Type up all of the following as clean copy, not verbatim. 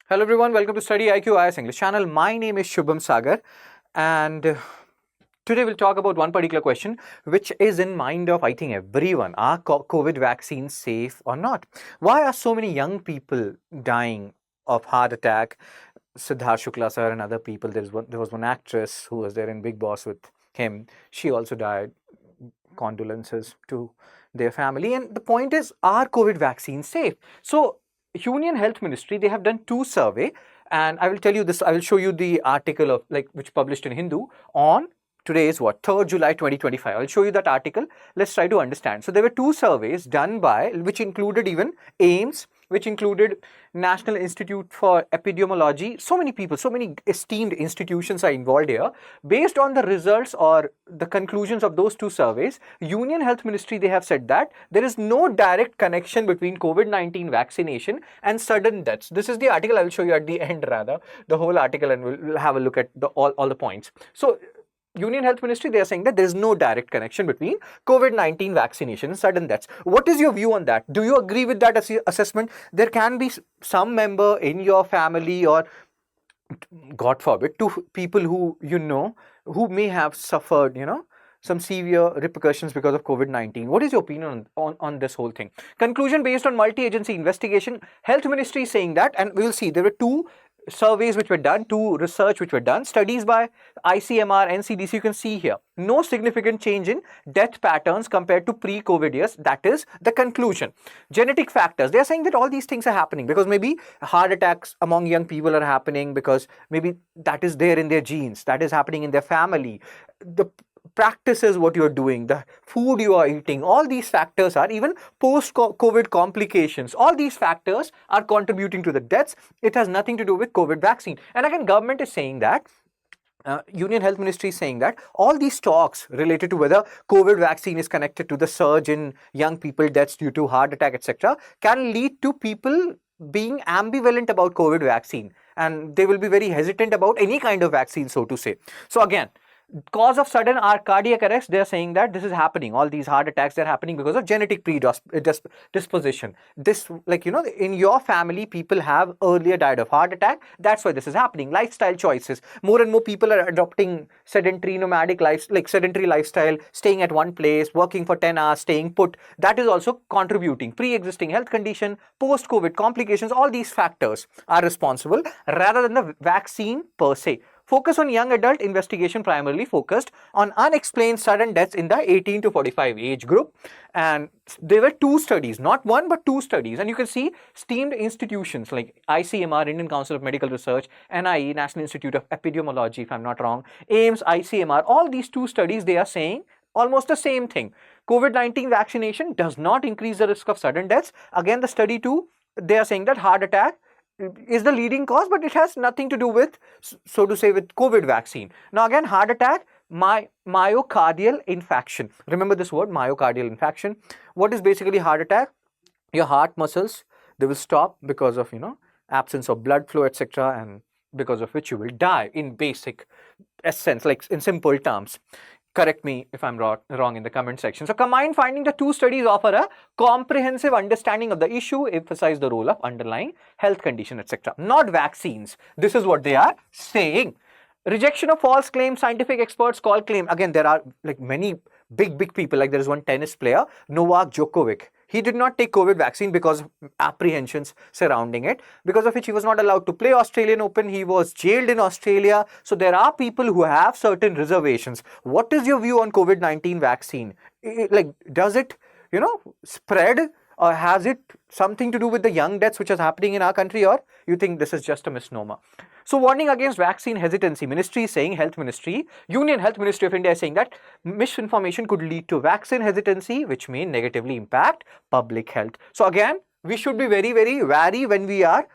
Hello everyone, welcome to StudyIQ IAS English channel. My name is Shubham Sagar, and today we'll talk about one particular question which is in mind of I think everyone. Are COVID vaccines safe or not? Why are so many young people dying of heart attack? Siddharth Shukla sir and other people. There was one actress who was there in Big Boss with him. She also died. Condolences to their family. And the point is, are COVID vaccines safe? So Union Health Ministry, they have done two survey, and I will tell you this. I will show you the article of which published in Hindu on today is what, 3rd July 2025. I'll show you that article. Let's try to understand. So there were two surveys done by, which included even AIMS, which included National Institute for Epidemiology. So many people, so many esteemed institutions are involved here. Based on the results or the conclusions of those two surveys, Union Health Ministry, they have said that there is no direct connection between COVID-19 vaccination and sudden deaths. This is the article. I will show you at the end, rather, the whole article, and we'll have a look at all the points. So Union Health Ministry, they are saying that there is no direct connection between COVID-19 vaccination and sudden deaths. What is your view on that? Do you agree with that assessment? There can be some member in your family, or God forbid, two people who you know who may have suffered, some severe repercussions because of COVID-19. What is your opinion on this whole thing? Conclusion based on multi-agency investigation. Health Ministry is saying that, and we will see there were two surveys which were done, two research which were done, studies by ICMR, NCDC. You can see here, no significant change in death patterns compared to pre-COVID years. That is the conclusion. Genetic factors, they are saying that all these things are happening because maybe heart attacks among young people are happening because maybe that is there in their genes, that is happening in their family. The practices what you're doing, the food you are eating, all these factors are, even post-COVID complications, all these factors are contributing to the deaths. It has nothing to do with COVID vaccine. And again, government is saying that, Union Health Ministry is saying that all these talks related to whether COVID vaccine is connected to the surge in young people deaths due to heart attack, etc., can lead to people being ambivalent about COVID vaccine, and they will be very hesitant about any kind of vaccine, so to say. So again, cause of sudden cardiac arrest, they are saying that this is happening. All these heart attacks, they're happening because of genetic predisposition. This, in your family, people have earlier died of heart attack. That's why this is happening. Lifestyle choices. More and more people are adopting sedentary nomadic life, sedentary lifestyle, staying at one place, working for 10 hours, staying put. That is also contributing. Pre-existing health condition, post-COVID complications, all these factors are responsible rather than the vaccine per se. Focus on young adult investigation primarily focused on unexplained sudden deaths in the 18 to 45 age group. And there were two studies, not one but two studies. And you can see esteemed institutions like ICMR, Indian Council of Medical Research, NIE, National Institute of Epidemiology, if I'm not wrong, AIMS, ICMR, all these two studies, they are saying almost the same thing. COVID-19 vaccination does not increase the risk of sudden deaths. Again, the study 2, they are saying that heart attack is the leading cause, but it has nothing to do with, so to say, with COVID vaccine. Now again, heart attack, myocardial infarction. Remember this word, myocardial infarction. What is basically heart attack? Your heart muscles, they will stop because of, absence of blood flow, etc., and because of which you will die in basic essence, like in simple terms. Correct me if I'm wrong in the comment section. So combined finding, the two studies offer a comprehensive understanding of the issue, emphasize the role of underlying health condition, etc. Not vaccines. This is what they are saying. Rejection of false claims, scientific experts call claim. Again, there are many big people, like there is one tennis player, Novak Djokovic. He did not take COVID vaccine because of apprehensions surrounding it, because of which he was not allowed to play Australian Open. He was jailed in Australia. So there are people who have certain reservations. What is your view on COVID-19 vaccine? Does it, spread, or has it something to do with the young deaths which is happening in our country, or you think this is just a misnomer? So warning against vaccine hesitancy. Ministry is saying, Health Ministry, Union Health Ministry of India is saying that misinformation could lead to vaccine hesitancy, which may negatively impact public health. So again, we should be very, very wary when we are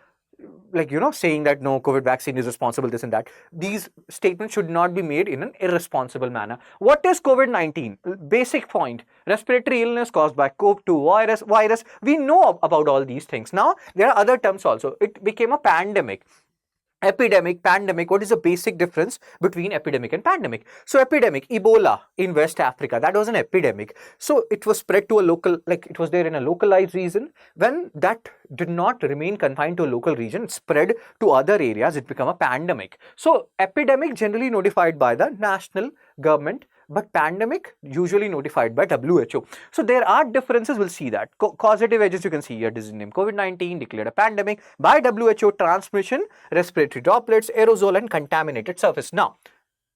saying that no, COVID vaccine is responsible, this and that. These statements should not be made in an irresponsible manner. What is COVID-19? Basic point, respiratory illness caused by COV2 virus. We know about all these things. Now, there are other terms also. It became a pandemic. Epidemic, pandemic, what is the basic difference between epidemic and pandemic? So epidemic, Ebola in West Africa, that was an epidemic. So it was spread to a local, like it was there in a localized region. When that did not remain confined to a local region, it spread to other areas, it became a pandemic. So epidemic generally notified by the national government, but pandemic usually notified by WHO. So there are differences, we'll see that. Causative agents, you can see here, disease name COVID-19, declared a pandemic by WHO, transmission, respiratory droplets, aerosol and contaminated surface. Now,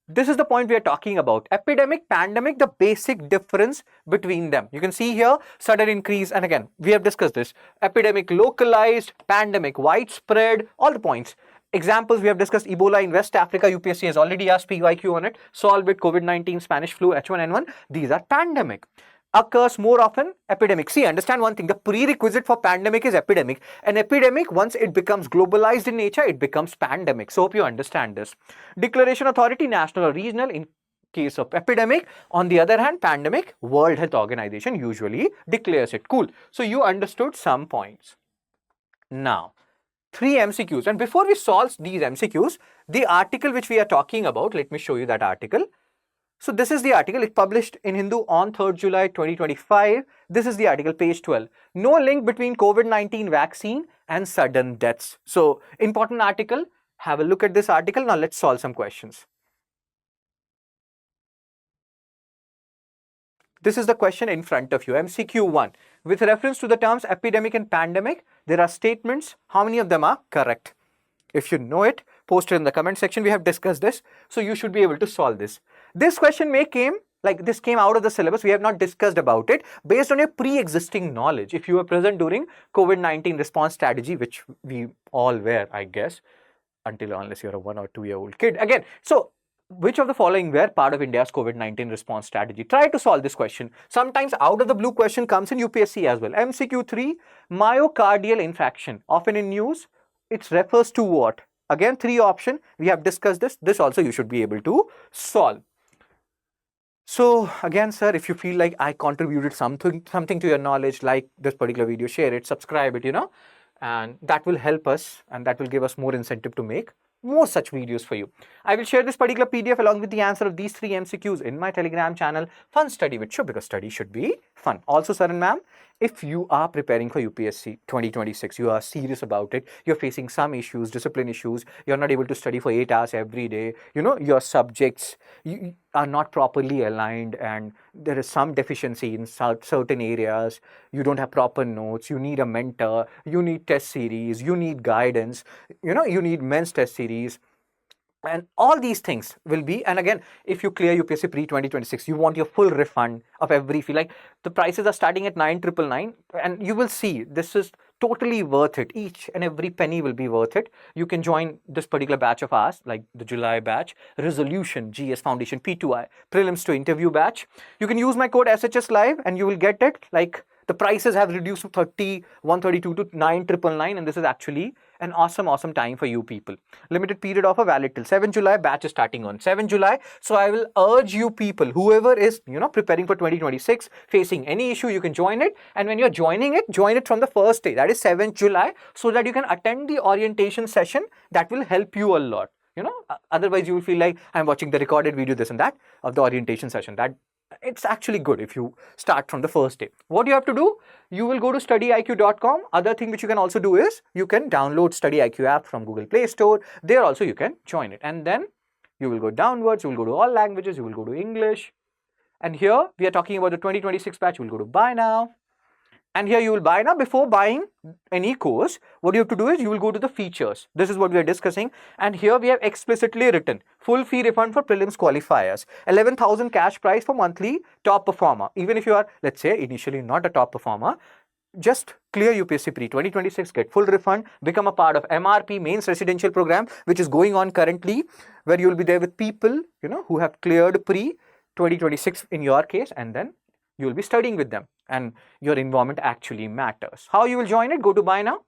this is the point we are talking about. Epidemic, pandemic, the basic difference between them. You can see here, sudden increase, and again, we have discussed this. Epidemic localized, pandemic widespread, all the points. Examples, we have discussed Ebola in West Africa, UPSC has already asked PYQ on it. Solve it, COVID-19, Spanish flu, H1N1, these are pandemic. Occurs more often, epidemic. See, understand one thing, the prerequisite for pandemic is epidemic. An epidemic, once it becomes globalized in nature, it becomes pandemic. So hope you understand this. Declaration authority, national or regional in case of epidemic. On the other hand, pandemic, World Health Organization usually declares it. Cool. So you understood some points. Now, 3 MCQs. And before we solve these MCQs, the article which we are talking about, let me show you that article. So this is the article, it published in Hindu on 3rd July 2025. This is the article, page 12. No link between COVID-19 vaccine and sudden deaths. So important article, have a look at this article. Now let's solve some questions. This is the question in front of you, MCQ 1. With reference to the terms epidemic and pandemic, there are statements. How many of them are correct? If you know it, post it in the comment section. We have discussed this, so you should be able to solve this. This question came out of the syllabus. We have not discussed about it based on your pre-existing knowledge. If you were present during COVID-19 response strategy, which we all were, I guess, unless you're a 1 or 2 year old kid. Again, so which of the following were part of India's COVID-19 response strategy? Try to solve this question. Sometimes out of the blue question comes in UPSC as well. MCQ 3, myocardial infarction, often in news. It refers to what? Again, 3 options. We have discussed this. This also you should be able to solve. So again, sir, if you feel like I contributed something to your knowledge, like this particular video, share it, subscribe it, and that will help us and that will give us more incentive to make more such videos for you. I will share this particular PDF along with the answer of these 3 MCQs in my Telegram channel, Fun Study with Shubh, because study should be fun. Also, sir and ma'am, if you are preparing for UPSC 2026, you are serious about it, you're facing some issues, discipline issues, you're not able to study for 8 hours every day, your subjects are not properly aligned and there is some deficiency in certain areas, you don't have proper notes, you need a mentor, you need test series, you need guidance, you need men's test series. And all these things will be, and again, if you clear UPSC pre-2026, you want your full refund of every fee. Like the prices are starting at 9,999, and you will see this is totally worth it. Each and every penny will be worth it. You can join this particular batch of ours, like the July batch, Resolution, GS Foundation, P2I, Prelims to Interview batch. You can use my code SHS Live and you will get it. Like the prices have reduced from 132 to 9,999, and this is actually an awesome time for you people. Limited period offer valid till 7 July. Batch is starting on 7 July. So I will urge you people, whoever is, preparing for 2026, facing any issue, you can join it. And when you're joining it, join it from the first day, that is 7th July, so that you can attend the orientation session. That will help you a lot. Otherwise you will feel like I'm watching the recorded video, this and that, of the orientation session. That it's actually good if you start from the first day. What you have to do, you will go to studyiq.com. Other thing which you can also do is you can download StudyIQ app from Google Play Store. There also you can join it, and then you will go downwards, you will go to all languages, you will go to English, and here we are talking about the 2026 batch. You will go to buy now, and here you will buy now. Before buying any course, what you have to do is you will go to the features. This is what we are discussing, and here we have explicitly written full fee refund for prelims qualifiers, 11,000 cash prize for monthly top performer. Even if you are, let's say, initially not a top performer, just clear UPSC pre 2026, get full refund, become a part of MRP Mains Residential Program, which is going on currently, where you will be there with people who have cleared pre 2026 in your case, and then you will be studying with them, and your involvement actually matters. How you will join it? Go to buy now.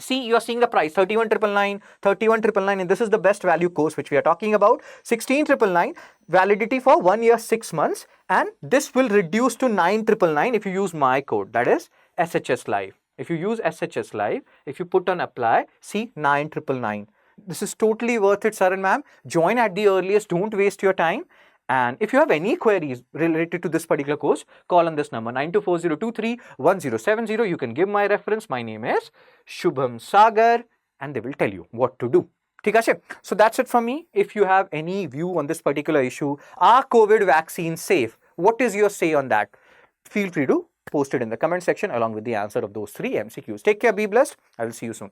See, you are seeing the price 31,999, and this is the best value course which we are talking about. 16,999, validity for 1 year 6 months, and this will reduce to 9,999 if you use my code, that is SHS Live. If you use SHS Live, if you put on apply, see 9,999. This is totally worth it, sir and ma'am. Join at the earliest. Don't waste your time. And if you have any queries related to this particular course, call on this number 9240231070. You can give my reference. My name is Shubham Sagar, and they will tell you what to do. So that's it from me. If you have any view on this particular issue, are COVID vaccines safe? What is your say on that? Feel free to post it in the comment section along with the answer of those 3 MCQs. Take care, be blessed. I will see you soon.